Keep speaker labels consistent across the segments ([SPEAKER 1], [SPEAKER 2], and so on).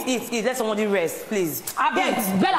[SPEAKER 1] Eat. Let somebody rest, please.
[SPEAKER 2] I beg. Bella.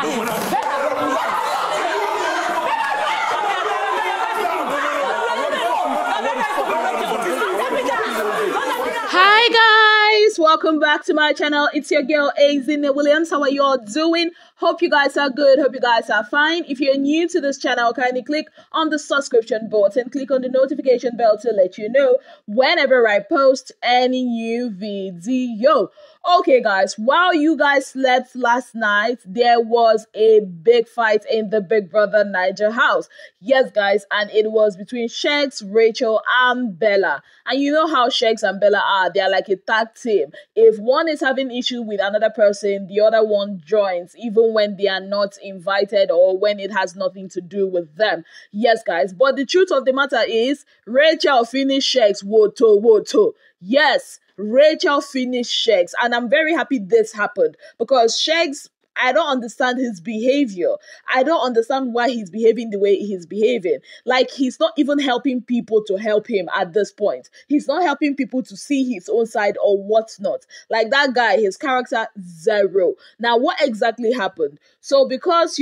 [SPEAKER 3] Hi guys, welcome back to my channel. It's your girl Bbnaija. How are you all doing? Hope you guys are good. Hope you guys are fine. If you're new to this channel, kindly click on the subscription button, click on the notification bell to let you know whenever I post any new video. Okay guys, while you guys slept last night, there was a big fight in the Big Brother Naija house. Yes guys, and it was between Sheggz, Rachel and Bella. And you know how Sheggz and Bella are. They are like a tag team. If one is having issue with another person, the other one joins, even when they are not invited or when it has nothing to do with them. Yes guys, but the truth of the matter is Rachel finished Sheggz woto. Yes, Rachel finished Sheggz, and I'm very happy this happened because Sheggz, I don't understand his behavior. I don't understand why he's behaving the way he's behaving. Like, he's not even helping people to help him at this point. He's not helping people to see his own side or whatnot. Like, that guy, his character, zero. Now, what exactly happened? So, because,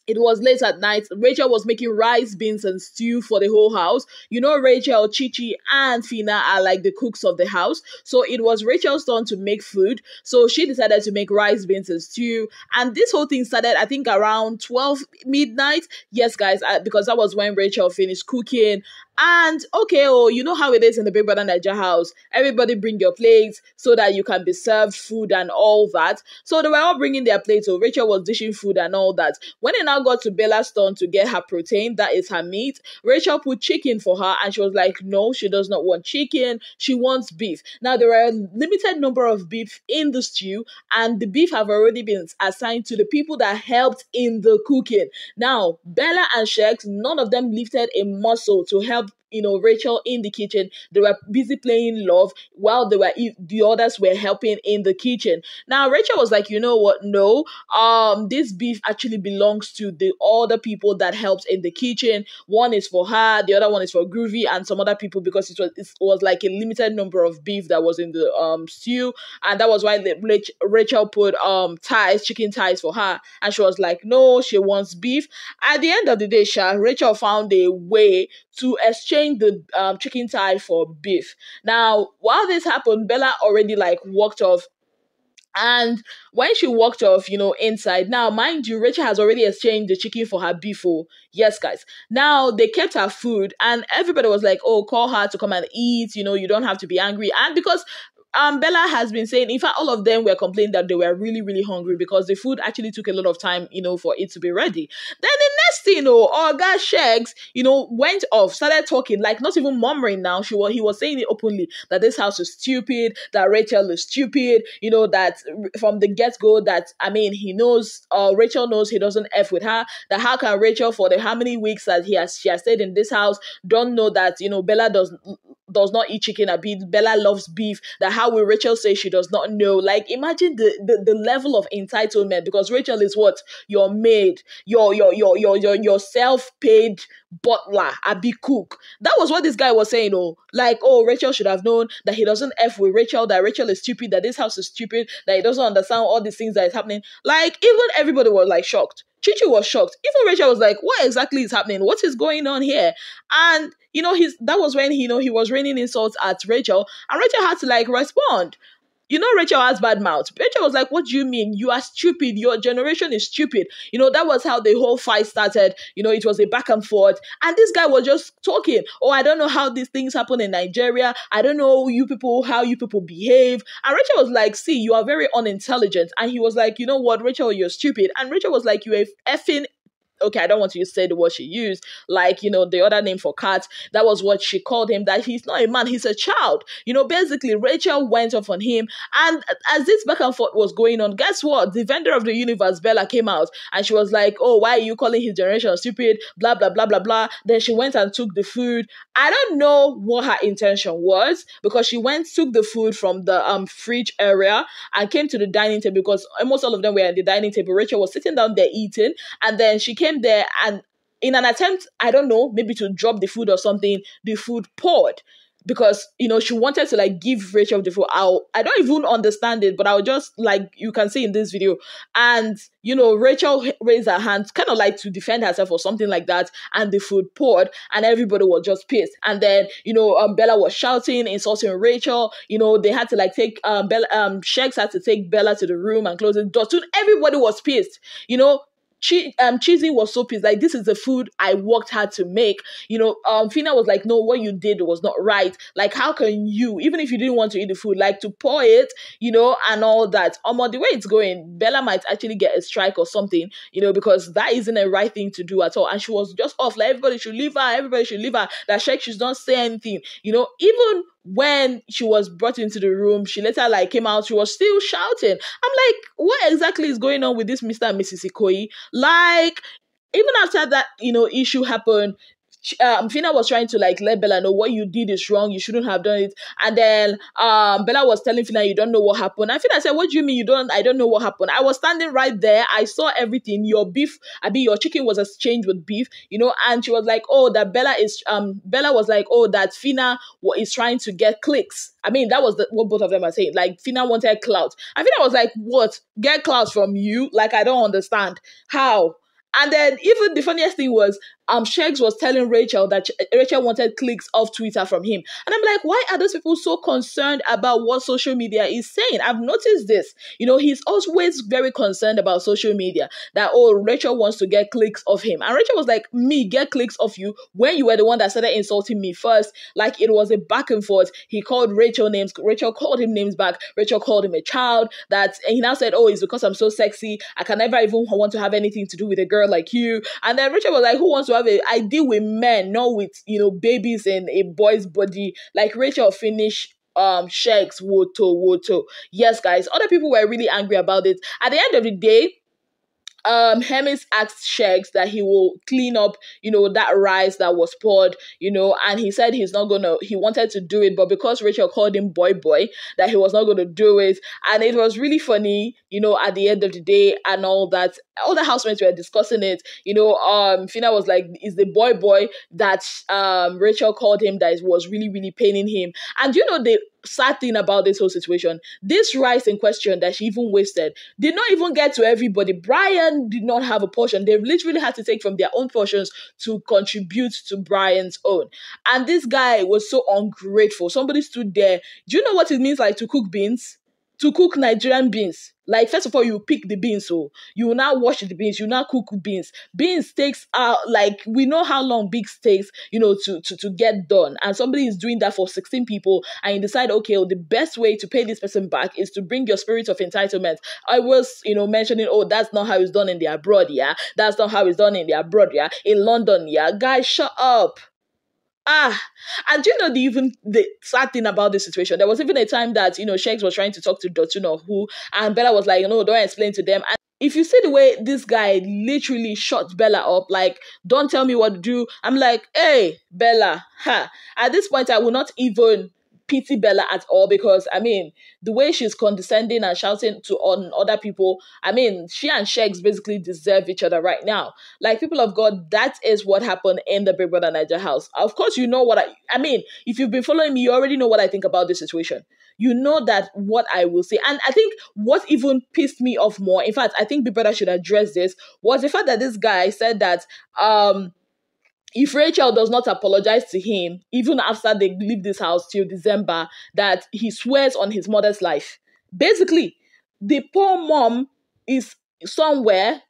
[SPEAKER 3] it was late at night, Rachel was making rice, beans, and stew for the whole house. You know, Rachel, Chichi, and Fina are like the cooks of the house. So it was Rachel's turn to make food. So she decided to make rice, beans, and stew. And this whole thing started, I think, around 12 midnight. Yes, guys, because that was when Rachel finished cooking. And okay, you know how it is in the Big Brother Naija house. Everybody bring your plates so that you can be served food and all that. So they were all bringing their plates. So Rachel was dishing food and all that. When it now got to Bella's turn to get her protein, that is her meat, Rachel put chicken for her and she was like, no, she does not want chicken. She wants beef. Now there are a limited number of beef in the stew and the beef have already been assigned to the people that helped in the cooking. Now, Bella and Sheggz, none of them lifted a muscle to help Rachel in the kitchen. They were busy playing love while the others were helping in the kitchen. Now Rachel was like, you know what? No, this beef actually belongs to the other people that helped in the kitchen. One is for her, the other one is for Groovy and some other people because it was like a limited number of beef that was in the stew, and that was why Rachel put chicken thighs for her, and she was like, no, she wants beef. At the end of the day, Rachel found a way to exchange the chicken thigh for beef. Now, while this happened, Bella already walked off. And when she walked off, inside, now, mind you, Rachel has already exchanged the chicken for her beef. Yes, guys. Now, they kept her food and everybody was like, oh, call her to come and eat. You don't have to be angry. And because Bella has been saying, in fact, all of them were complaining that they were really, really hungry because the food actually took a lot of time, for it to be ready. Then the next thing, guy Sheggz, went off, started talking, not even murmuring now. He was saying it openly that this house is stupid, that Rachel is stupid, that from the get-go that, he knows, Rachel knows he doesn't F with her, that how can Rachel, for the how many weeks that she has stayed in this house, don't know that, Bella does not eat chicken or beef, Bella loves beef, that how will Rachel say she does not know? Imagine the level of entitlement, because Rachel is what? Your maid, your self-paid butler, Abi cook. That was what this guy was saying, Rachel should have known that he doesn't F with Rachel, that Rachel is stupid, that this house is stupid, that he doesn't understand all these things that is happening. Even everybody was shocked. Chichi was shocked. Even Rachel was like, what exactly is happening? What is going on here? And, that was when, he was raining insults at Rachel. And Rachel had to, respond. Rachel has bad mouth. Rachel was like, what do you mean? You are stupid. Your generation is stupid. That was how the whole fight started. It was a back and forth. And this guy was just talking. Oh, I don't know how these things happen in Nigeria. I don't know how you people behave. And Rachel was like, see, you are very unintelligent. And he was like, you know what, Rachel, you're stupid. And Rachel was like, you're effing... Okay, I don't want to say the word she used, the other name for cat. That was what she called him, that he's not a man, he's a child. Basically, Rachel went off on him. And as this back and forth was going on, guess what? The vendor of the universe, Bella, came out and she was like, oh, why are you calling his generation stupid? Blah, blah, blah, blah, blah. Then she went and took the food. I don't know what her intention was, because she took the food from the fridge area and came to the dining table, because almost all of them were at the dining table. Rachel was sitting down there eating, and then she came there and in an attempt, I don't know, maybe to drop the food or something, the food poured. because, you know, she wanted to like give Rachel the food. I don't even understand it, but I'll just like, you can see in this video. And, you know, Rachel raised her hand kind of like to defend herself or something like that. And the food poured and everybody was just pissed. And then, you know, Bella was shouting, insulting Rachel. You know, they had to like take, Sheggz had to take Bella to the room and close the door. Soon everybody was pissed, you know. Cheesy was so pissed, like, this is the food I worked hard to make. You know, Fina was like, no, what you did was not right. Like, how can you, even if you didn't want to eat the food, like to pour it, you know, and all that. The way it's going, Bella might actually get a strike or something, you know, because that isn't a right thing to do at all. And she was just off, like, everybody should leave her, that Sheggz should not say anything, you know. Even when she was brought into the room, she later like came out, she was still shouting. I'm like, what exactly is going on with this Mr. and Mrs. Ikoyi? Like, even after that, you know, issue happened, Fina was trying to like let Bella know what you did is wrong, you shouldn't have done it. And then Bella was telling Fina, you don't know what happened. And Fina said, what do you mean I don't know what happened? I was standing right there, I saw everything. Your chicken was exchanged with beef, you know. And she was like, oh, that Bella was like, oh, that Fina is trying to get clicks. I mean, that was what both of them are saying. Like, Fina wanted clout. And Fina was like, what? Get clout from you? Like, I don't understand. How? And then even the funniest thing was, Sheggz was telling Rachel that Rachel wanted clicks off Twitter from him. And I'm like, why are those people so concerned about what social media is saying? I've noticed this. You know, he's always very concerned about social media. That, oh, Rachel wants to get clicks off him. And Rachel was like, me, get clicks off you? When you were the one that started insulting me first. Like, it was a back and forth. He called Rachel names. Rachel called him names back. Rachel called him a child. And he now said, oh, it's because I'm so sexy. I can never even want to have anything to do with a girl like you. And then Rachel was like, who wants to I deal with men, not with, you know, babies in a boy's body. Like, Rachel finished Sheggz woto. Yes, guys, other people were really angry about it. At the end of the day, Hermes asked Sheggz that he will clean up, you know, that rice that was poured, you know, and he said he wanted to do it, but because Rachel called him boy, that he was not going to do it. And it was really funny, you know, at the end of the day and all that. All the housemates were discussing it, you know. Fina was like, is the boy that Rachel called him that was really, really paining him. And you know, the sad thing about this whole situation, this rice in question that she even wasted did not even get to everybody. Brian did not have a portion. They literally had to take from their own portions to contribute to Brian's own. And this guy was so ungrateful. Somebody stood there. Do you know what it means like to cook beans? To cook Nigerian beans. Like, first of all, you pick the beans, so you will now wash the beans, you now cook beans. Beans takes like, we know how long beans takes, you know, to get done. And somebody is doing that for 16 people, and you decide, okay, well, the best way to pay this person back is to bring your spirit of entitlement. I was, you know, mentioning, oh, that's not how it's done in the abroad, yeah? That's not how it's done in the abroad, yeah? In London, yeah? Guys, shut up. And you know, the sad thing about this situation, there was even a time that, you know, Sheggz was trying to talk to Dotun or who, and Bella was like, you know, don't explain to them. And if you see the way this guy literally shut Bella up, like, don't tell me what to do. I'm like, hey, Bella, at this point, I will not even pity Bella at all, because I mean, the way she's condescending and shouting on other people, I mean, she and Sheggz basically deserve each other right now. Like, people of God, that is what happened in the Bbnaija house. Of course, you know what I mean, if you've been following me, you already know what I think about this situation. You know that what I will say. And I think what even pissed me off more, in fact, I think Bbnaija should address this, was the fact that this guy said that if Rachel does not apologize to him, even after they leave this house till December, that he swears on his mother's life. Basically, the poor mom is somewhere,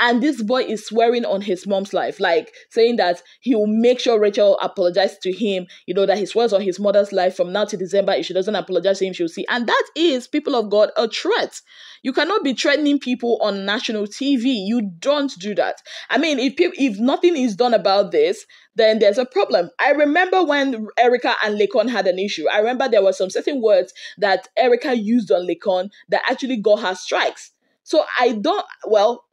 [SPEAKER 3] and this boy is swearing on his mom's life, like saying that he will make sure Rachel apologizes to him, you know, that he swears on his mother's life from now to December. If she doesn't apologize to him, she'll see. And that is, people of God, a threat. You cannot be threatening people on national TV. You don't do that. I mean, if nothing is done about this, then there's a problem. I remember when Erica and Lekon had an issue. I remember there were some certain words that Erica used on Lekon that actually got her strikes. So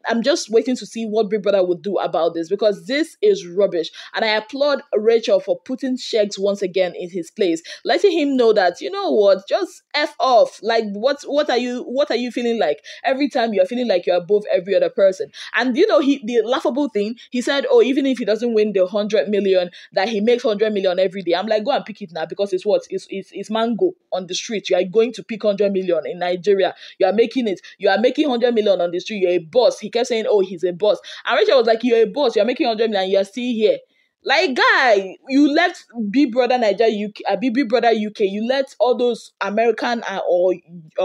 [SPEAKER 3] I'm just waiting to see what Big Brother would do about this, because this is rubbish. And I applaud Rachel for putting Sheggz once again in his place, letting him know that, you know what, just F off. Like, what are you feeling like every time you're feeling like you're above every other person? And you know, the laughable thing, he said, oh, even if he doesn't win the 100 million, that he makes 100 million every day. I'm like, go and pick it now, because it's what? It's mango on the street. You are going to pick 100 million in Nigeria. You are making it. You are making 100 million on the street. You're a boss. He kept saying, oh, he's a boss. And Rachel was like, you're a boss. You're making 100 million. You're still here. Like, guy, you left Bbnaija UK, Bbbrother UK. You left all those American or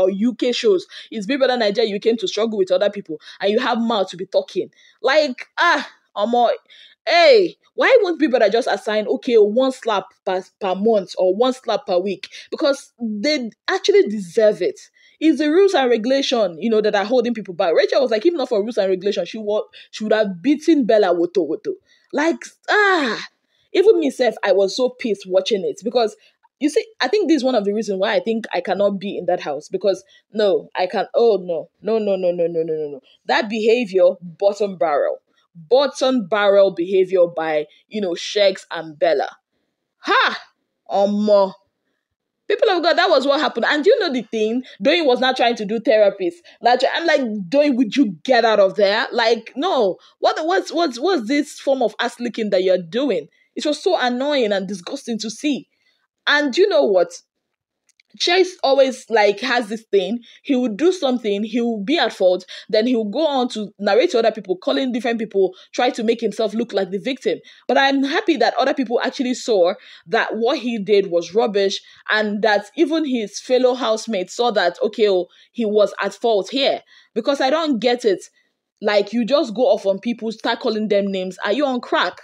[SPEAKER 3] UK shows. It's Bbnaija you came to struggle with other people, and you have mouth to be talking. Like, hey, why won't people that just assign, okay, one slap per month or one slap per week? Because they actually deserve it. It's the rules and regulation, you know, that are holding people back. Rachel was like, if not for rules and regulation, she would have beaten Bella woto. Like, even myself, I was so pissed watching it, because you see, I think this is one of the reasons why I think I cannot be in that house, because no. That behavior, bottom barrel behavior by, you know, Sheggz and Bella. More. People of God, that was what happened. And you know the thing, Doyin was not trying to do therapies. Like, I'm like, Doyin, would you get out of there? Like, no. What's this form of ass licking that you're doing? It was so annoying and disgusting to see. And you know what? Chase always like has this thing. He will do something, he will be at fault, then he will go on to narrate to other people, calling different people, try to make himself look like the victim. But I'm happy that other people actually saw that what he did was rubbish, and that even his fellow housemates saw that, okay, he was at fault here. Because I don't get it. Like, you just go off on people, start calling them names. Are you on crack?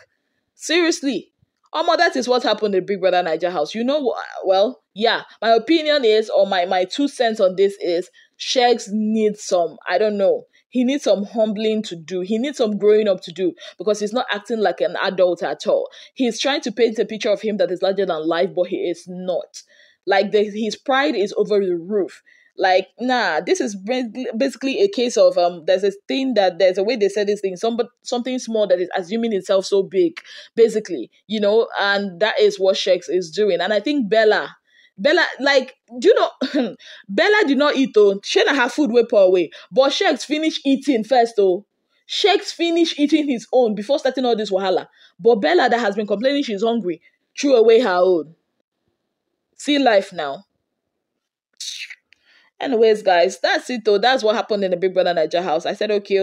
[SPEAKER 3] Seriously. That is what happened in Big Brother Naija house. You know, well, yeah, my opinion is, or my 2 cents on this is, Sheggz needs some, I don't know, he needs some humbling to do. He needs some growing up to do, because he's not acting like an adult at all. He's trying to paint a picture of him that is larger than life, but he is not. Like, his pride is over the roof. Like, nah, this is basically a case of, there's a way they said this thing, something small that is assuming itself so big, basically, you know, and that is what Sheggz is doing. And I think Bella, like, do you know, Bella did not eat, though. She didn't have food way per away, but Sheggz finished eating first, though. Sheggz finished eating his own before starting all this wahala. But Bella, that has been complaining she's hungry, threw away her own. See life now. Anyways, guys, that's it though. That's what happened in the Big Brother Naija house. I said, okay,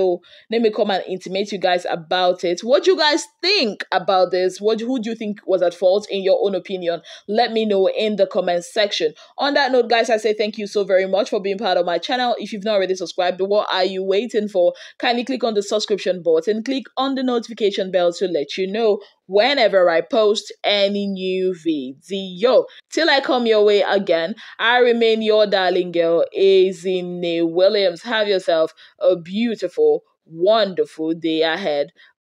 [SPEAKER 3] let me come and intimate you guys about it. What do you guys think about this? Who do you think was at fault in your own opinion? Let me know in the comment section. On that note, guys, I say thank you so very much for being part of my channel. If you've not already subscribed, what are you waiting for? Kindly click on the subscription button, click on the notification bell to let you know whenever I post any new video. Till I come your way again, I remain your darling girl, Bbnaija Williams. Have yourself a beautiful, wonderful day ahead.